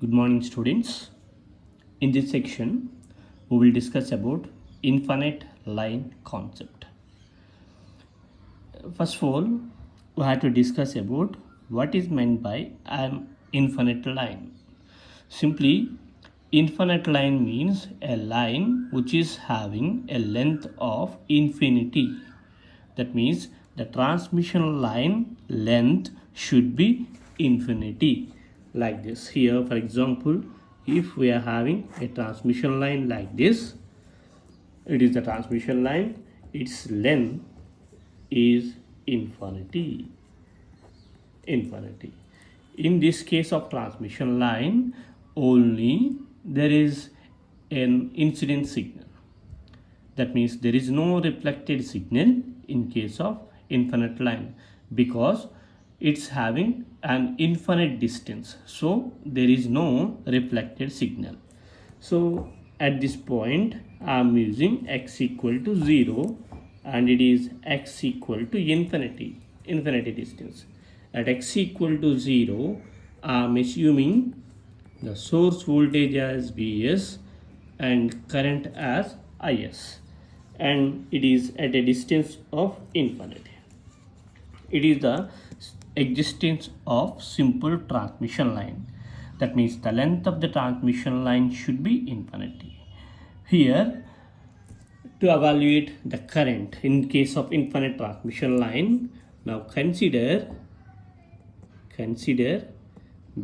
Good morning, students. In this section, we will discuss about infinite line concept. First of all, we have to discuss about what is meant by an infinite line. Simply, infinite line means a line which is having a length of infinity. That means the transmission line length should be infinity. Like this. Here, for example, if we are having a transmission line like this, it is the transmission line, its length is infinity. In this case of transmission line, only there is an incident signal. That means there is no reflected signal in case of infinite line, because it's having an infinite distance, so there is no reflected signal. So at this point I am using x equal to 0 and it is x equal to infinity distance. At x equal to 0 I am assuming the source voltage as Vs and current as Is, and it is at a distance of infinity. It is the existence of simple transmission line. That means the length of the transmission line should be infinity. Here, to evaluate the current in case of infinite transmission line, now consider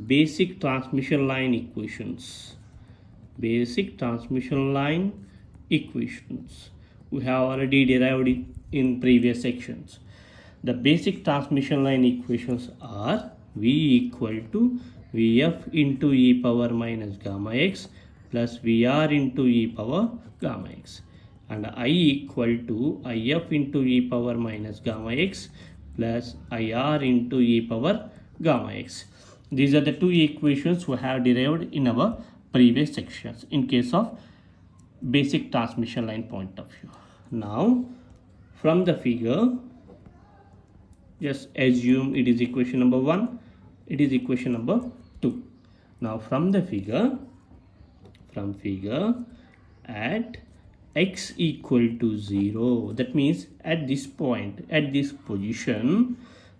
basic transmission line equations. Basic transmission line equations we have already derived it in previous sections. The basic transmission line equations are V equal to Vf into e power minus gamma x plus Vr into e power gamma x, and I equal to If into e power minus gamma x plus Ir into e power gamma x. These are the two equations we have derived in our previous sections in case of basic transmission line point of view. Now, from the figure, just assume it is equation number 1, it is equation number 2. Now from the figure, at x equal to 0, that means at this point, at this position,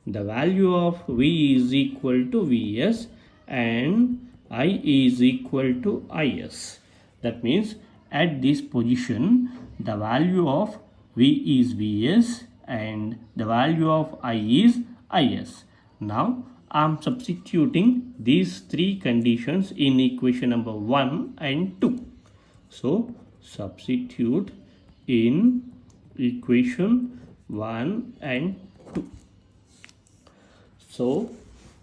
the value of V is equal to Vs and I is equal to Is. That means at this position, the value of V is Vs and the value of I is Is. Now I am substituting these three conditions in equation number 1 and 2. So substitute in equation 1 and 2. So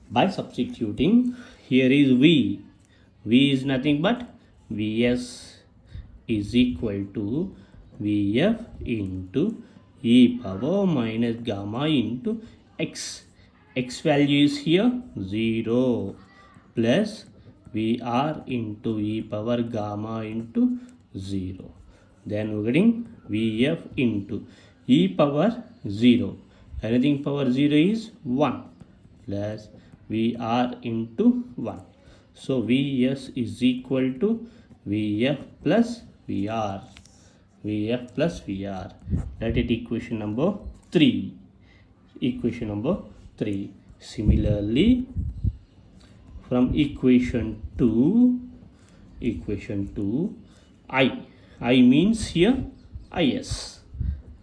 by substituting, here is V. V is nothing but Vs is equal to Vf into e power minus gamma into x. X value is here 0 plus Vr into e power gamma into 0. Then we're getting Vf into e power 0. Anything power 0 is 1 plus Vr into 1. So Vs is equal to Vf plus Vr. Vf plus Vr. That is equation number 3. Equation number 3. Similarly, from equation 2, I means here Is.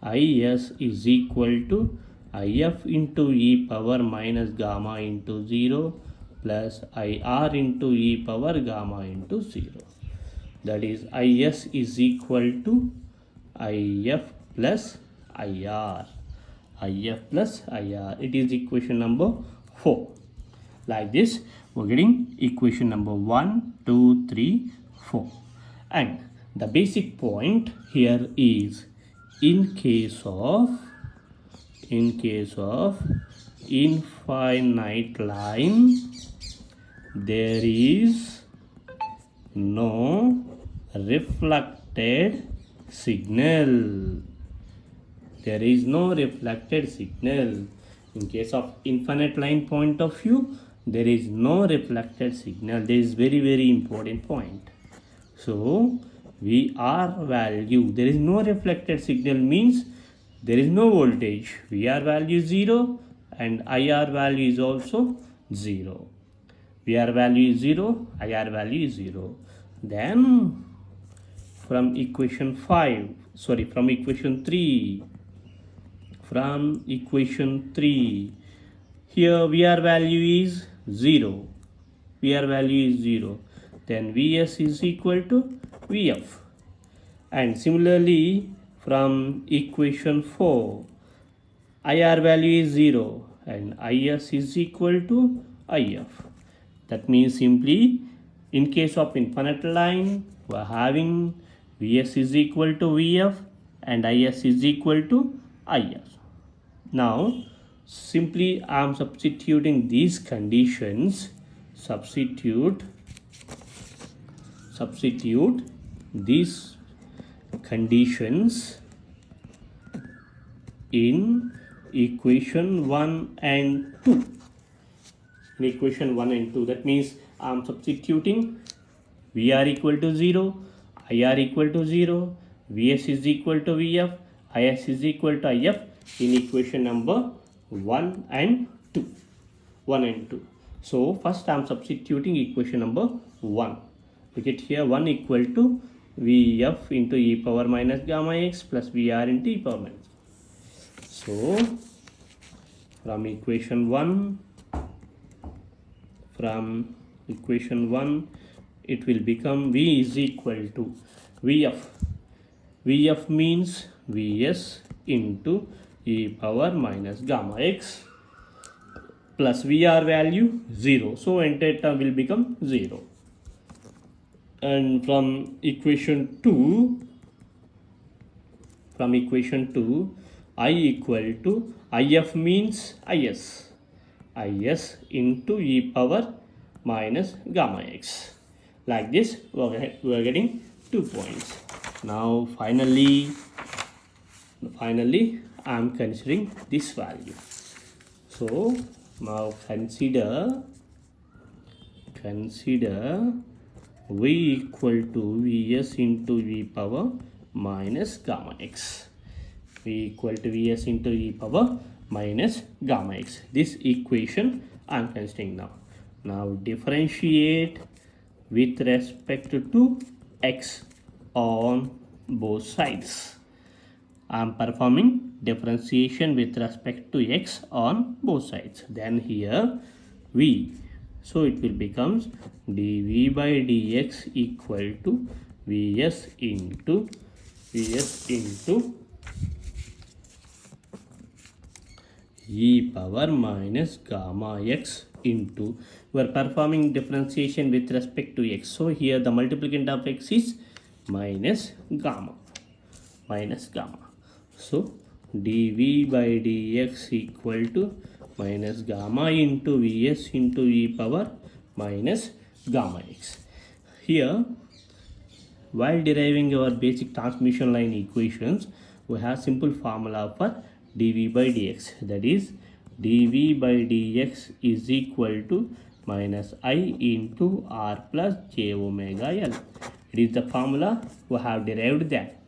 Is is equal to If into e power minus gamma into 0 plus Ir into e power gamma into 0. That is Is is equal to If plus Ir. If plus Ir. It is equation number 4. Like this, we're getting equation number 1, 2, 3, 4. And the basic point here is in case of infinite line, there is no reflected signal. There is no reflected signal. In case of infinite line point of view, there is no reflected signal. This is very important point. So VR value, there is no reflected signal means there is no voltage. VR value is 0 and IR value is also 0. VR value is 0, IR value is 0. Then from equation 3, here VR value is 0. VR value is 0. Then Vs is equal to Vf. And similarly from equation 4, IR value is 0 and Is is equal to If. That means simply in case of infinite line, we are having Vs is equal to Vf and Is is equal to If. Now simply I am substituting these conditions, substitute these conditions in equation 1 and 2. In equation 1 and 2, that means I am substituting VR equal to 0, IR equal to 0, Vs is equal to Vf, Is is equal to If in equation number 1 and 2. So first I am substituting equation number 1. We get here 1 equal to Vf into e power minus gamma x plus Vr into e power minus. So from equation 1, it will become V is equal to Vf. Vf means Vs into e power minus gamma x plus Vr value 0. So entire term will become 0. And from equation 2, I equal to If means Is into e power minus gamma x. Like this we are getting 2 points. Now finally I am considering this value. So now consider V equal to Vs into e power minus gamma x. V equal to Vs into e power minus gamma x. This equation I am considering now. Now differentiate with respect to x on both sides. I am performing differentiation with respect to x on both sides. Then here V. So it will becomes dV by dx equal to Vs into e power minus gamma x into, we are performing differentiation with respect to x. So here the multiplicand of x is minus gamma. So dV by dx equal to minus gamma into Vs into e power minus gamma x. Here while deriving our basic transmission line equations, we have simple formula for dV by dx, that is dV by dx is equal to minus I into R plus j omega L. It is the formula we have derived that.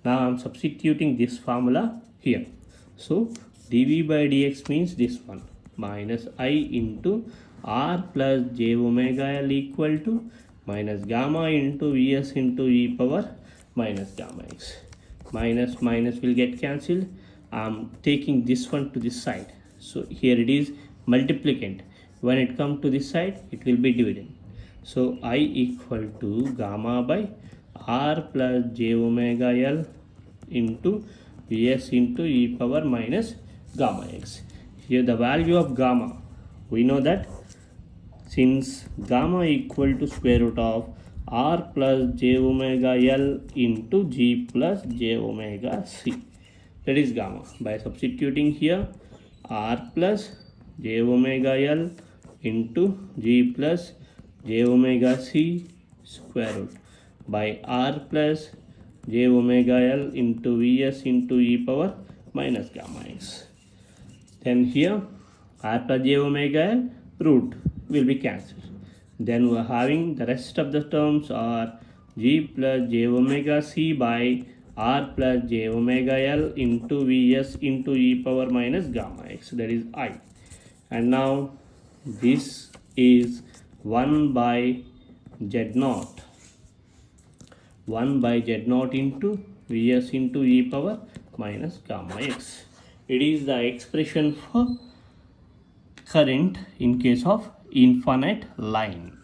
Now I am substituting this formula here. So dV by dx means this one, minus I into R plus j omega L equal to minus gamma into Vs into e power minus gamma x. Minus will get cancelled. I am taking this one to this side. So here it is multiplicand. When it comes to this side, it will be dividend. So I equal to gamma by R plus j omega L into Vs into e power minus gamma x. Here the value of gamma, we know that since gamma equal to square root of R plus j omega L into G plus j omega C. That is gamma. By substituting here R plus j omega L into G plus j omega C square root by R plus j omega L into Vs into e power minus gamma x. Then here R plus j omega L root will be cancelled. Then we are having the rest of the terms are G plus j omega c by R plus j omega L into Vs into e power minus gamma x, that is I. And now this is 1 by z naught, 1 by z naught into Vs into e power minus gamma x. It is the expression for current in case of infinite line.